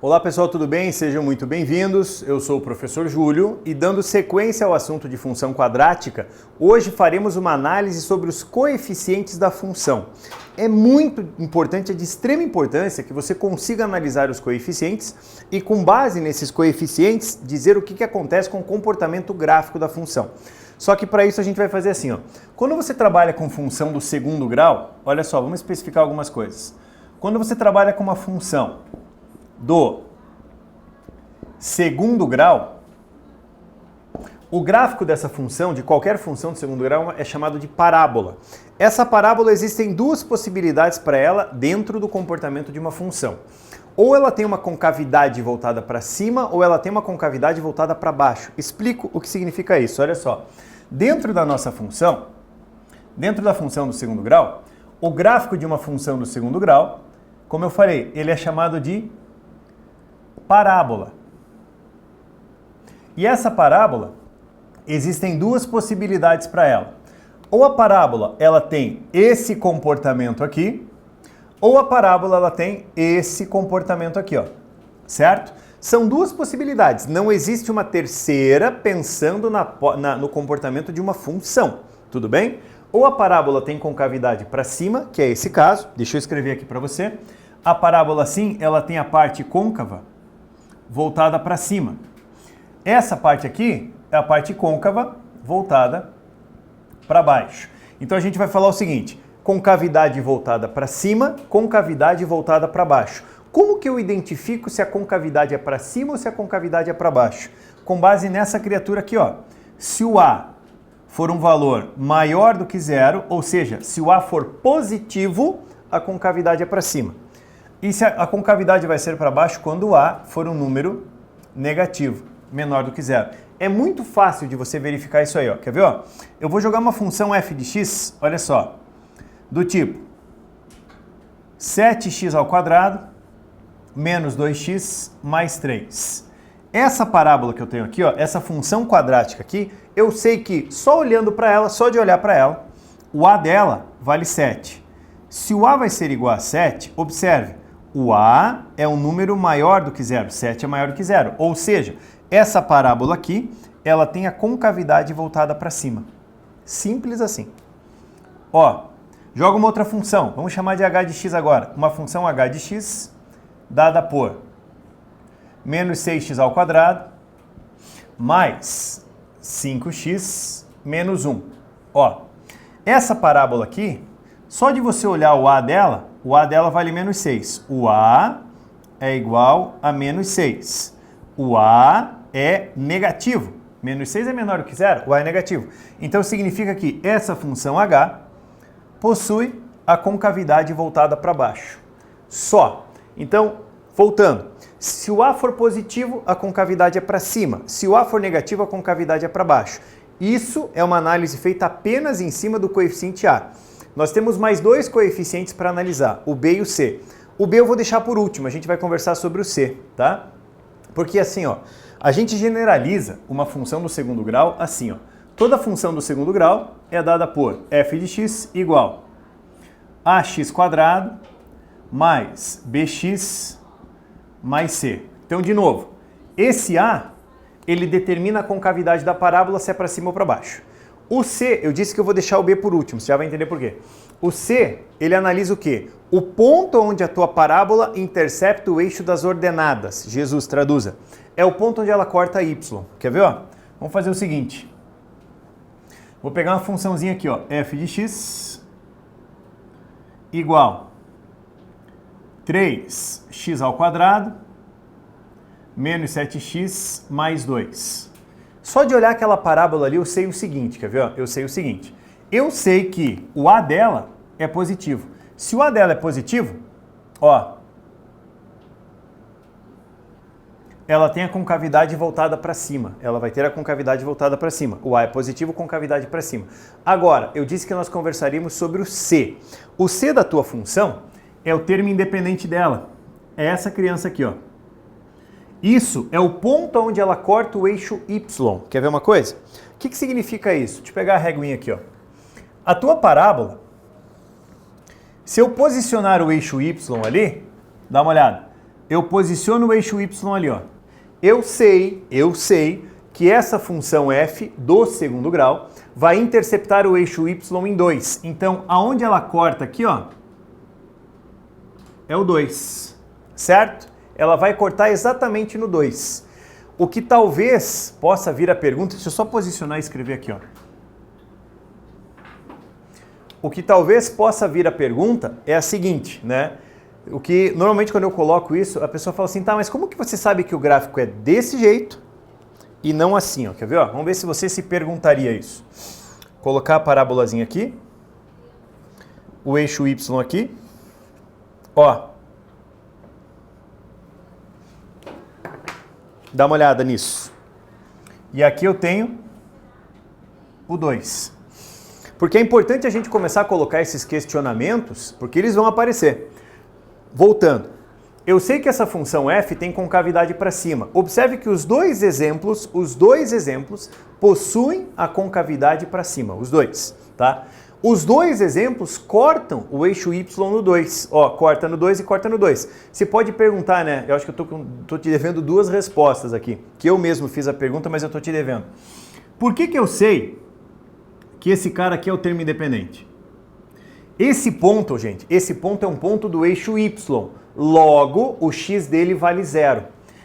Olá pessoal, tudo bem? Sejam muito bem-vindos. Eu sou o professor Júlio e dando sequência ao assunto de função quadrática, hoje faremos uma análise sobre os coeficientes da função. É muito importante, é de extrema importância que você consiga analisar os coeficientes e com base nesses coeficientes dizer o que acontece com o comportamento gráfico da função. Só que para isso a gente vai fazer assim, ó. Quando você trabalha com função do segundo grau, olha só, vamos especificar algumas coisas. Quando você trabalha com uma função do segundo grau, o gráfico dessa função, de qualquer função do segundo grau, é chamado de parábola. Essa parábola existem duas possibilidades para ela dentro do comportamento de uma função. Ou ela tem uma concavidade voltada para cima, ou ela tem uma concavidade voltada para baixo. Explico o que significa isso, olha só. Dentro da nossa função, dentro da função do segundo grau, o gráfico de uma função do segundo grau, como eu falei, ele é chamado de parábola. E essa parábola, existem duas possibilidades para ela. Ou a parábola, ela tem esse comportamento aqui, ou a parábola, ela tem esse comportamento aqui, ó. Certo? São duas possibilidades. Não existe uma terceira pensando no comportamento de uma função. Tudo bem? Ou a parábola tem concavidade para cima, que é esse caso. Deixa eu escrever aqui para você. A parábola, sim, ela tem a parte côncava voltada para cima. Essa parte aqui é a parte côncava voltada para baixo. Então a gente vai falar o seguinte: concavidade voltada para cima, concavidade voltada para baixo. Como que eu identifico se a concavidade é para cima ou se a concavidade é para baixo? Com base nessa criatura aqui, ó. Se o A for um valor maior do que zero, ou seja, se o A for positivo, a concavidade é para cima. E se a concavidade vai ser para baixo quando o A for um número negativo, menor do que zero. É muito fácil de você verificar isso aí, ó. Quer ver, ó? Eu vou jogar uma função f de x, olha só, do tipo 7x ao quadrado menos 2x mais 3. Essa parábola que eu tenho aqui, ó, essa função quadrática aqui, eu sei que só olhando para ela, só de olhar para ela, o A dela vale 7. Se o A vai ser igual a 7, observe, o A é um número maior do que zero, 7 é maior do que zero. Ou seja, essa parábola aqui, ela tem a concavidade voltada para cima. Simples assim. Ó, joga uma outra função, vamos chamar de h de x agora. Uma função h de x dada por menos 6x ao quadrado mais 5x menos 1. Ó, essa parábola aqui, só de você olhar o A dela vale menos 6. O A é igual a menos 6. O A é negativo. Menos 6 é menor do que zero, o A é negativo. Então significa que essa função h possui a concavidade voltada para baixo. Só. Então, voltando. Se o A for positivo, a concavidade é para cima. Se o A for negativo, a concavidade é para baixo. Isso é uma análise feita apenas em cima do coeficiente A. Nós temos mais dois coeficientes para analisar, o B e o C. O B eu vou deixar por último, a gente vai conversar sobre o C, tá? Porque assim, ó, a gente generaliza uma função do segundo grau assim, ó. Toda função do segundo grau é dada por f de x igual a x quadrado mais bx mais c. Então, de novo, esse A, ele determina a concavidade da parábola se é para cima ou para baixo. O C, eu disse que eu vou deixar o B por último, você já vai entender por quê. O C, ele analisa o quê? O ponto onde a tua parábola intercepta o eixo das ordenadas. Jesus, traduza. É o ponto onde ela corta y. Quer ver, ó? Vamos fazer o seguinte. Vou pegar uma funçãozinha aqui, ó. f de x igual 3x ao quadrado menos 7x mais 2. Só de olhar aquela parábola ali, eu sei o seguinte, quer ver? Ó? Eu sei o seguinte. Eu sei que o A dela é positivo. Se o A dela é positivo, ó, ela tem a concavidade voltada para cima. Ela vai ter a concavidade voltada para cima. O A é positivo, concavidade para cima. Agora, eu disse que nós conversaríamos sobre o C. O C da tua função é o termo independente dela. É essa criança aqui, ó. Isso é o ponto onde ela corta o eixo y. Quer ver uma coisa? O que significa isso? Deixa eu pegar a reguinha aqui, ó. A tua parábola, se eu posicionar o eixo y ali, dá uma olhada. eu posiciono o eixo y ali, ó. Eu sei que essa função f do segundo grau vai interceptar o eixo y em 2. Então, aonde ela corta aqui, ó, é o 2, certo? Ela vai cortar exatamente no 2. O que talvez possa vir a pergunta, deixa eu só posicionar e escrever aqui, ó. O que talvez possa vir a pergunta é a seguinte, né? O que normalmente quando eu coloco isso, a pessoa fala assim, tá, mas como que você sabe que o gráfico é desse jeito e não assim, ó? Quer ver, ó? Vamos ver se você se perguntaria isso. Colocar a parábolazinha aqui, o eixo y aqui, ó. Dá uma olhada nisso. E aqui eu tenho o 2. Porque é importante a gente começar a colocar esses questionamentos, porque eles vão aparecer. Voltando. Eu sei que essa função f tem concavidade para cima. Observe que os dois exemplos possuem a concavidade para cima, os dois, tá? Os dois exemplos cortam o eixo y no 2. Ó, corta no 2 e corta no 2. Você pode perguntar, né? Eu acho que eu tô te devendo duas respostas aqui, que eu mesmo fiz a pergunta, mas eu tô te devendo. Por que eu sei que esse cara aqui é o termo independente? Esse ponto, gente, esse ponto é um ponto do eixo y. Logo, o x dele vale 0.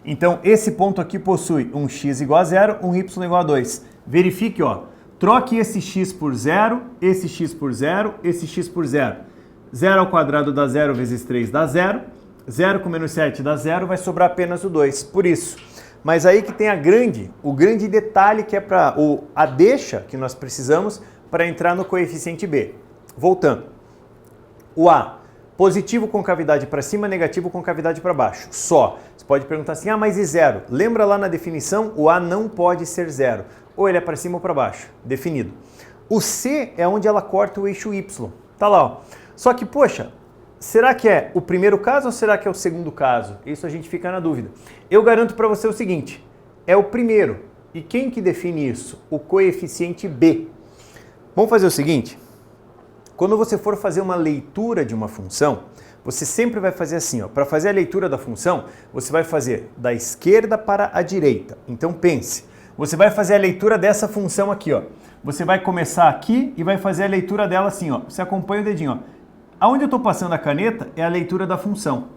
Então, esse ponto aqui possui um x igual a 0, um y igual a 2. Verifique, ó. Troque esse x por 0, esse x por 0, esse x por 0. 0 ao quadrado dá 0 vezes 3 dá 0. 0 com menos 7 dá 0, vai sobrar apenas o 2. Por isso. Mas aí que tem o grande detalhe que é para a deixa que nós precisamos para entrar no coeficiente b. Voltando. O A, positivo com cavidade para cima, negativo com cavidade para baixo. Só. Você pode perguntar assim, ah, mas e 0? Lembra lá na definição, o A não pode ser 0. Ou ele é para cima ou para baixo. Definido. O C é onde ela corta o eixo Y. Tá lá, ó. Só que, poxa, será que é o primeiro caso ou será que é o segundo caso? Isso a gente fica na dúvida. Eu garanto para você o seguinte, é o primeiro. E quem que define isso? O coeficiente B. Vamos fazer o seguinte. Quando você for fazer uma leitura de uma função, você sempre vai fazer assim, ó. Para fazer a leitura da função, você vai fazer da esquerda para a direita. Então pense, você vai fazer a leitura dessa função aqui, ó. Você vai começar aqui e vai fazer a leitura dela assim, ó. Você acompanha o dedinho, ó. Aonde eu estou passando a caneta é a leitura da função.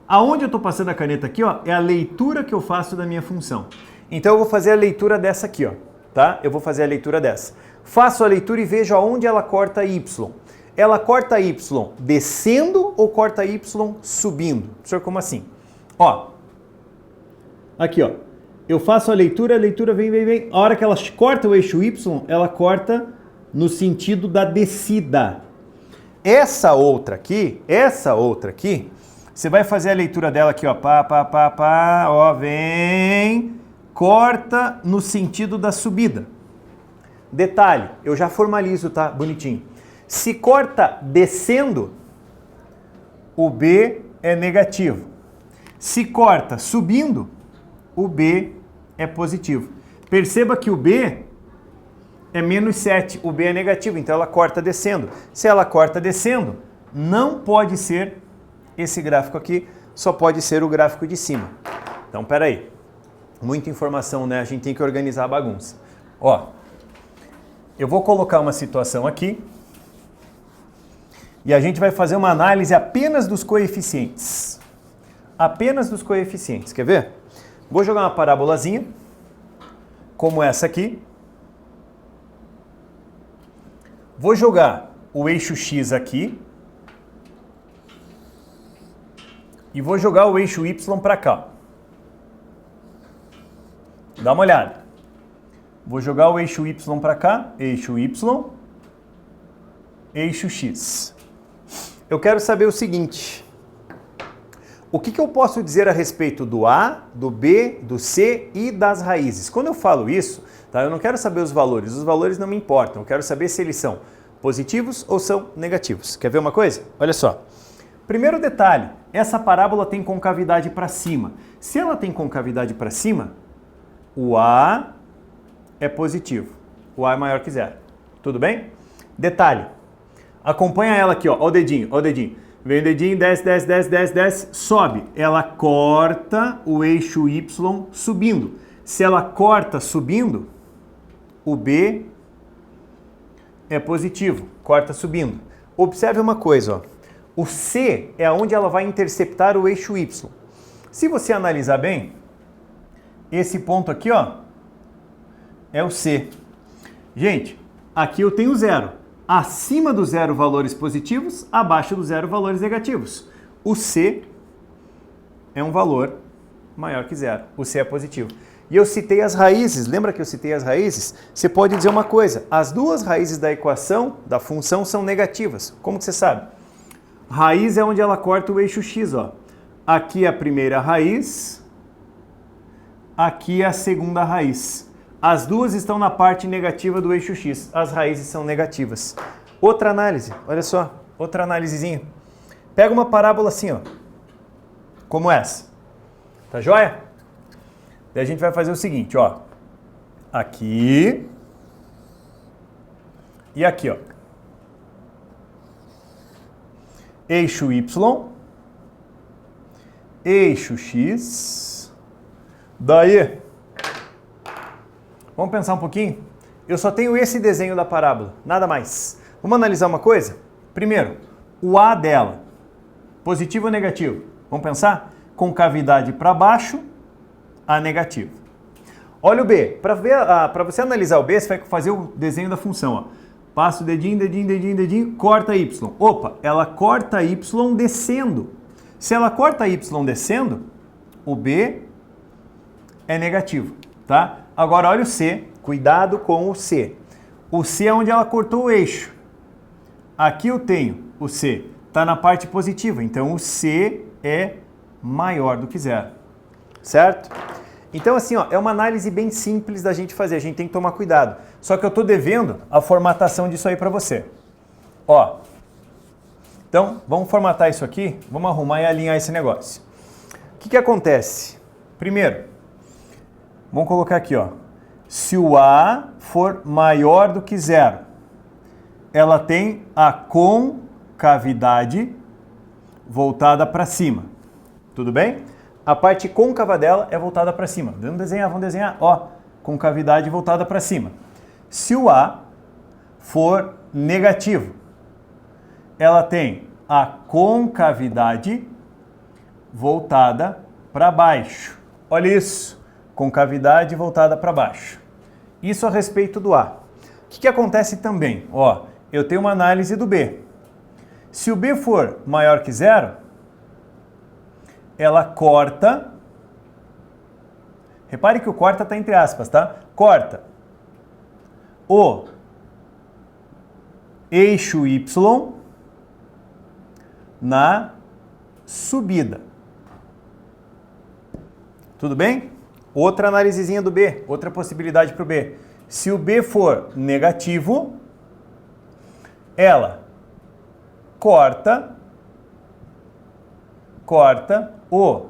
Aonde eu estou passando a caneta aqui, ó, é a leitura que eu faço da minha função. Então eu vou fazer a leitura dessa aqui, ó, tá? Eu vou fazer a leitura dessa. Faço a leitura e vejo aonde ela corta y. Ela corta y descendo ou corta y subindo? Professor, como assim? Ó, aqui, ó. Eu faço a leitura vem. A hora que ela corta o eixo y, ela corta no sentido da descida. Essa outra aqui, você vai fazer a leitura dela aqui, ó. Ó, vem, corta no sentido da subida. Detalhe, eu já formalizo, tá? Bonitinho. Se corta descendo, o B é negativo. Se corta subindo, o B é positivo. Perceba que o B é menos 7, o B é negativo, então ela corta descendo. Se ela corta descendo, não pode ser esse gráfico aqui, só pode ser o gráfico de cima. Então, peraí. Muita informação, né? A gente tem que organizar a bagunça. Ó, eu vou colocar uma situação aqui e a gente vai fazer uma análise apenas dos coeficientes. Apenas dos coeficientes. Quer ver? Vou jogar uma parábolazinha, como essa aqui. Vou jogar o eixo x aqui. E vou jogar o eixo y para cá. Dá uma olhada. Vou jogar o eixo y para cá, eixo y, eixo x. Eu quero saber o seguinte. O que eu posso dizer a respeito do A, do B, do C e das raízes? Quando eu falo isso, tá, eu não quero saber os valores não me importam. Eu quero saber se eles são positivos ou são negativos. Quer ver uma coisa? Olha só. Primeiro detalhe, essa parábola tem concavidade para cima. Se ela tem concavidade para cima, o A é positivo. O A é maior que 0. Tudo bem? Detalhe. Acompanha ela aqui, ó. Ó o dedinho, ó o dedinho. Vem o dedinho, desce, desce, desce, desce, desce, sobe. Ela corta o eixo Y subindo. Se ela corta subindo, o B é positivo, corta subindo. Observe uma coisa, ó. O C é onde ela vai interceptar o eixo Y. Se você analisar bem, esse ponto aqui, ó, é o C. Gente, aqui eu tenho zero. Acima do zero valores positivos, abaixo do zero valores negativos. O C é um valor maior que zero. O C é positivo. E eu citei as raízes. Lembra que eu citei as raízes? Você pode dizer uma coisa. As duas raízes da equação, da função, são negativas. Como que você sabe? Raiz é onde ela corta o eixo X, ó. Aqui é a primeira raiz. Aqui é a segunda raiz. As duas estão na parte negativa do eixo X. As raízes são negativas. Outra análise, olha só. Outra análisezinha. Pega uma parábola assim, ó. Como essa. Tá joia? Daí a gente vai fazer o seguinte, ó. Aqui. E aqui, ó. Eixo Y. Eixo X. Daí... Vamos pensar um pouquinho? Eu só tenho esse desenho da parábola, nada mais. Vamos analisar uma coisa? Primeiro, o A dela, positivo ou negativo? Vamos pensar? Concavidade para baixo, A negativo. Olha o B. Para você analisar o B, você vai fazer o desenho da função. Ó. Passa o dedinho, dedinho, dedinho, dedinho, corta Y. Opa, ela corta Y descendo. Se ela corta Y descendo, o B é negativo, tá? Agora olha o C, cuidado com o C. O C é onde ela cortou o eixo. Aqui eu tenho o C, está na parte positiva, então o C é maior do que zero, certo? Então assim, ó, é uma análise bem simples da gente fazer, a gente tem que tomar cuidado. Só que eu estou devendo a formatação disso aí para você. Ó, então vamos formatar isso aqui, vamos arrumar e alinhar esse negócio. O que acontece? Primeiro, vamos colocar aqui, ó. Se o A for maior do que zero, ela tem a concavidade voltada para cima. Tudo bem? A parte côncava dela é voltada para cima. Vamos desenhar, ó. Concavidade voltada para cima. Se o A for negativo, ela tem a concavidade voltada para baixo. Olha isso. Concavidade voltada para baixo. Isso a respeito do A. O que acontece também? Ó, eu tenho uma análise do B. Se o B for maior que zero, ela corta. Repare que o corta está entre aspas, tá? Corta o eixo Y na subida. Tudo bem? Outra analisezinha do B, outra possibilidade para o B. Se o B for negativo, ela corta o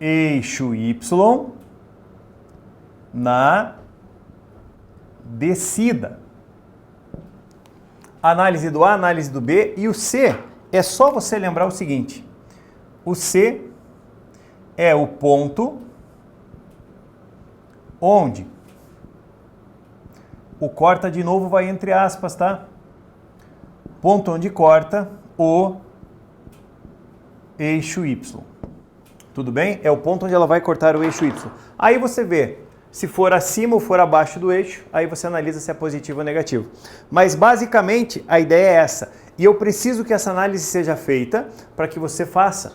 eixo Y na descida. Análise do A, análise do B e o C é só você lembrar o seguinte. O C é o ponto onde o corta de novo vai entre aspas, tá? Ponto onde corta o eixo Y. Tudo bem? É o ponto onde ela vai cortar o eixo Y. Aí você vê se for acima ou for abaixo do eixo, aí você analisa se é positivo ou negativo. Mas basicamente a ideia é essa. E eu preciso que essa análise seja feita para que você faça,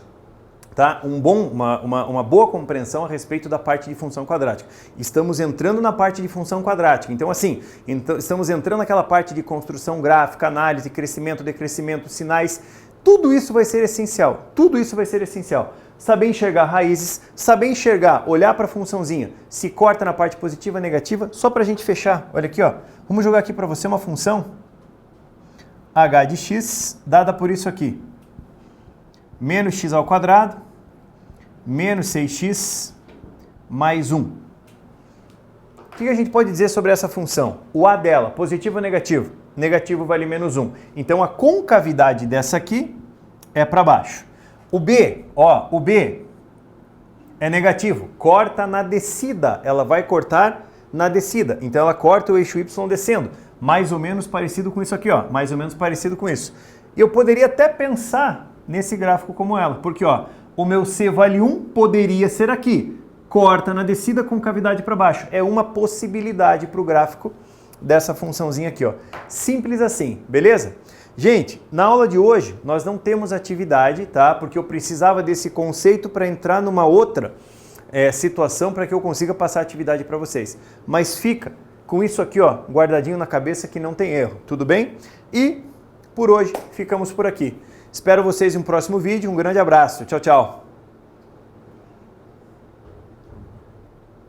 tá? Uma boa compreensão a respeito da parte de função quadrática. Estamos entrando na parte de função quadrática. Então, assim, estamos entrando naquela parte de construção gráfica, análise, crescimento, decrescimento, sinais. Tudo isso vai ser essencial. Tudo isso vai ser essencial. Saber enxergar raízes, saber enxergar, olhar para a funçãozinha, se corta na parte positiva, negativa, só para a gente fechar. Olha aqui, ó. Vamos jogar aqui para você uma função h de x, dada por isso aqui. Menos x ao quadrado, menos 6x, mais 1. O que a gente pode dizer sobre essa função? O a dela, positivo ou negativo? negativo vale menos 1. Então a concavidade dessa aqui é para baixo. O B, ó, o B é negativo, corta na descida, ela vai cortar na descida. Então ela corta o eixo Y descendo, mais ou menos parecido com isso aqui, ó, mais ou menos parecido com isso. E eu poderia até pensar nesse gráfico como ela, porque ó, o meu C vale 1 poderia ser aqui, corta na descida com cavidade para baixo. É uma possibilidade para o gráfico dessa funçãozinha aqui, ó. Simples assim, beleza? Gente, na aula de hoje nós não temos atividade, tá? Porque eu precisava desse conceito para entrar numa outra situação para que eu consiga passar a atividade para vocês. Mas fica com isso aqui, ó, guardadinho na cabeça que não tem erro, tudo bem? E por hoje ficamos por aqui. Espero vocês em um próximo vídeo. Um grande abraço. Tchau, tchau.